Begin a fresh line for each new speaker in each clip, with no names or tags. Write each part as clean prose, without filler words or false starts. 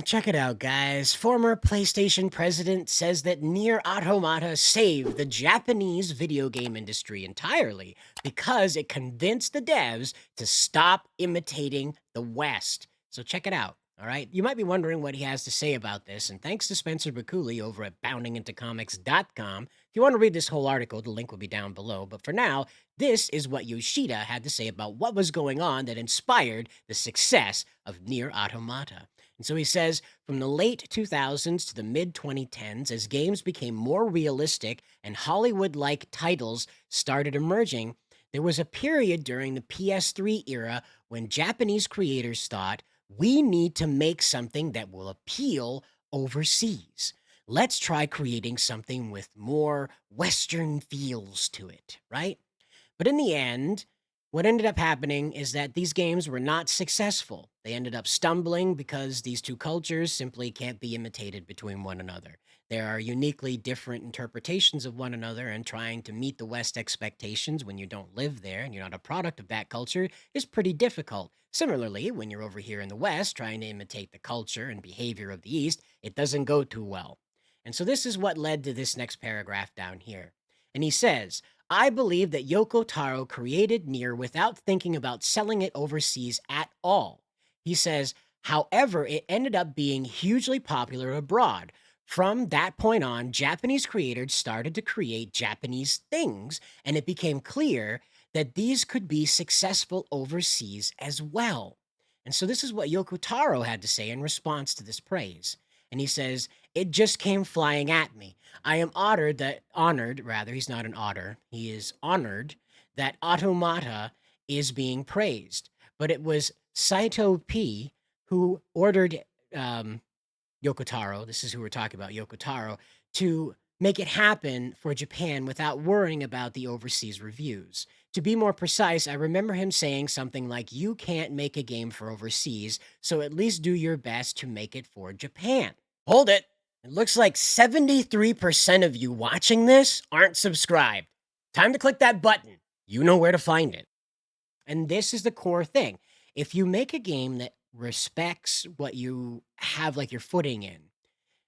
Check it out, guys. Former PlayStation president says that NieR Automata saved the Japanese video game industry entirely because it convinced the devs to stop imitating the West. So check it out. All right. You might be wondering what he has to say about this, and thanks to Spencer Bakuli over at boundingintocomics.com. If you want to read this whole article, the link will be down below. But for now, this is what Yoshida had to say about what was going on that inspired the success of NieR Automata. And so he says, from the late 2000s to the mid 2010s, as games became more realistic and Hollywood like titles started emerging, there was a period during the PS3 era when Japanese creators thought, we need to make something that will appeal overseas. Let's try creating something with more Western feels to it, right? But in the end, what ended up happening is that these games were not successful. They ended up stumbling because these two cultures simply can't be imitated between one another. There are uniquely different interpretations of one another, and trying to meet the West expectations when you don't live there and you're not a product of that culture is pretty difficult. Similarly, when you're over here in the West trying to imitate the culture and behavior of the East, it doesn't go too well. And so this is what led to this next paragraph down here. And he says, I believe that Yoko Taro created NieR without thinking about selling it overseas at all. He says, however, it ended up being hugely popular abroad. From that point on, Japanese creators started to create Japanese things, and it became clear that these could be successful overseas as well. And so this is what Yoko Taro had to say in response to this praise. And he says, it just came flying at me. I am honored rather, he's not an otter, he is honored that Automata is being praised. But it was Saito P who ordered Yoko Taro, this is who we're talking about, Yoko Taro, to make it happen for Japan without worrying about the overseas reviews. To be more precise, I remember him saying something like, you can't make a game for overseas, so at least do your best to make it for Japan. Hold it. It looks like 73% of you watching this aren't subscribed. Time to click that button. You know where to find it. And this is the core thing. If you make a game that respects what you have like your footing in,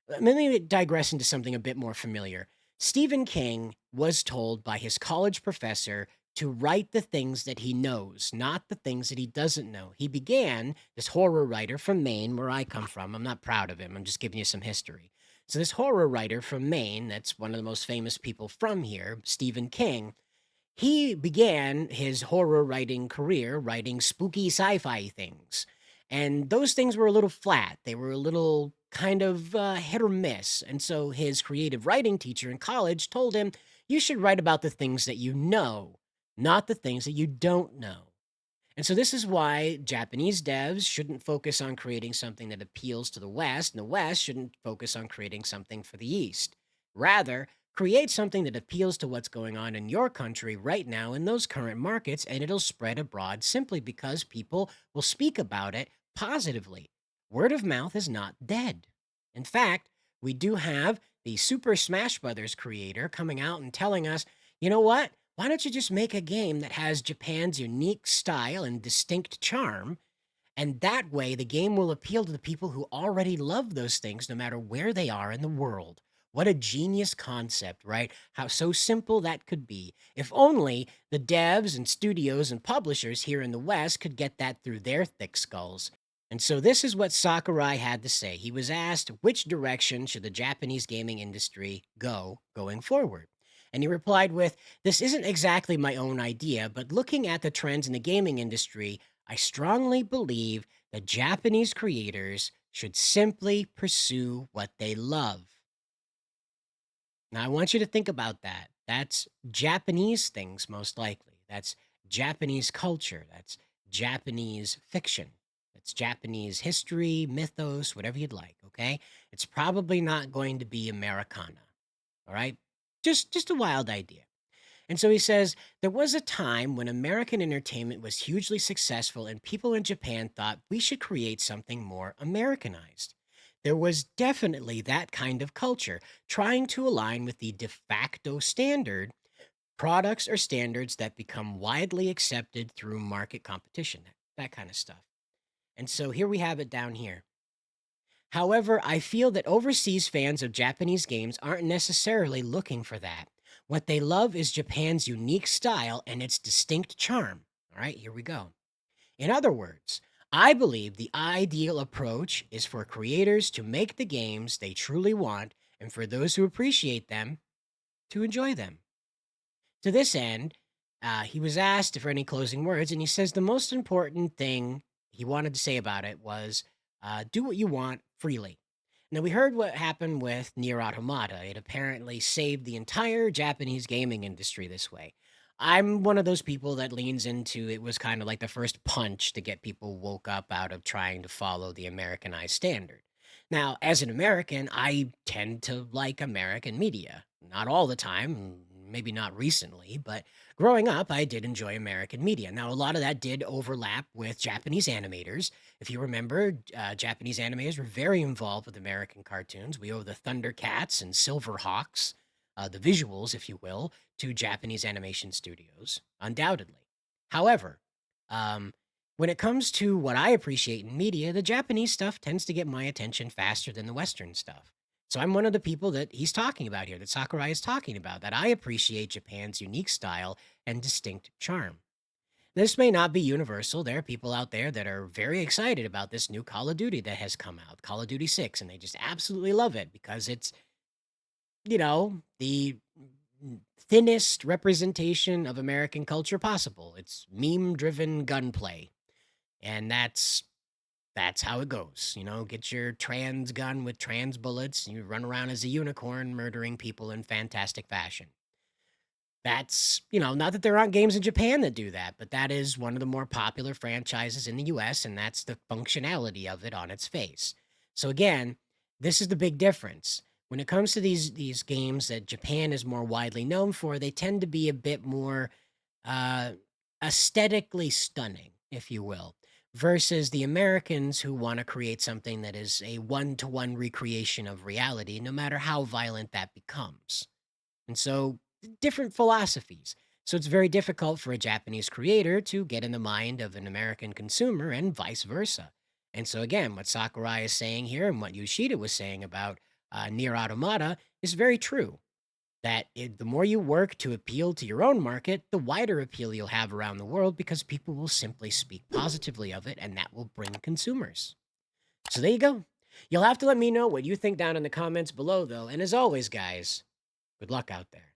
let me digress into something a bit more familiar. Stephen King was told by his college professor to write the things that he knows, not the things that he doesn't know. He began, this horror writer from Maine, where I come from. I'm not proud of him. I'm just giving you some history. So this horror writer from Maine, that's one of the most famous people from here, Stephen King, he began his horror writing career writing spooky sci-fi things. And those things were a little flat. They were a little kind of hit or miss. And so his creative writing teacher in college told him, you should write about the things that you know, not the things that you don't know. And so this is why Japanese devs shouldn't focus on creating something that appeals to the West, and the West shouldn't focus on creating something for the East. Rather, create something that appeals to what's going on in your country right now in those current markets, and it'll spread abroad simply because people will speak about it positively. Word of mouth is not dead. In fact, we do have the Super Smash Brothers creator coming out and telling us, you know what? Why don't you just make a game that has Japan's unique style and distinct charm? And that way, the game will appeal to the people who already love those things, no matter where they are in the world. What a genius concept, right? How so simple that could be. If only the devs and studios and publishers here in the West could get that through their thick skulls. And so this is what Sakurai had to say. He was asked, which direction should the Japanese gaming industry go going forward? And he replied with, this isn't exactly my own idea, but looking at the trends in the gaming industry, I strongly believe that Japanese creators should simply pursue what they love. Now, I want you to think about that. That's Japanese things, most likely. That's Japanese culture. That's Japanese fiction. That's Japanese history, mythos, whatever you'd like, okay? It's probably not going to be Americana, all right? Just a wild idea. And so he says, there was a time when American entertainment was hugely successful and people in Japan thought we should create something more Americanized. There was definitely that kind of culture, trying to align with the de facto standard, products or standards that become widely accepted through market competition, that kind of stuff. And so here we have it down here. However, I feel that overseas fans of Japanese games aren't necessarily looking for that. What they love is Japan's unique style and its distinct charm. All right, here we go. In other words, I believe the ideal approach is for creators to make the games they truly want and for those who appreciate them to enjoy them. To this end, he was asked for any closing words, and he says the most important thing he wanted to say about it was do what you want freely. Now, we heard what happened with NieR Automata. It apparently saved the entire Japanese gaming industry this way. I'm one of those people that leans into it was kind of like the first punch to get people woke up out of trying to follow the Americanized standard. Now, as an American, I tend to like American media. Not all the time, maybe not recently, but growing up, I did enjoy American media. Now, a lot of that did overlap with Japanese animators. If you remember, Japanese animators were very involved with American cartoons. We owe the Thundercats and Silverhawks, the visuals, if you will, to Japanese animation studios, undoubtedly. However, um, when it comes to what I appreciate in media, the Japanese stuff tends to get my attention faster than the Western stuff. So I'm one of the people that he's talking about here, that Sakurai is talking about, that I appreciate Japan's unique style and distinct charm. This may not be universal. There are people out there that are very excited about this new Call of Duty that has come out, Call of Duty 6, and they just absolutely love it because it's, the thinnest representation of American culture possible. It's meme-driven gunplay, and that's how it goes. Get your trans gun with trans bullets, and you run around as a unicorn murdering people in fantastic fashion. That's, not that there aren't games in Japan that do that, but that is one of the more popular franchises in the US, and that's the functionality of it on its face. So again, this is the big difference. When it comes to these games that Japan is more widely known for, they tend to be a bit more uh, aesthetically stunning, if you will, versus the Americans who want to create something that is a one-to-one recreation of reality, no matter how violent that becomes. And so, different philosophies. So it's very difficult for a Japanese creator to get in the mind of an American consumer and vice versa. And so again, what Sakurai is saying here and what Yoshida was saying about NieR Automata is very true. That the more you work to appeal to your own market, the wider appeal you'll have around the world because people will simply speak positively of it and that will bring consumers. So there you go. You'll have to let me know what you think down in the comments below, though. And as always, guys, good luck out there.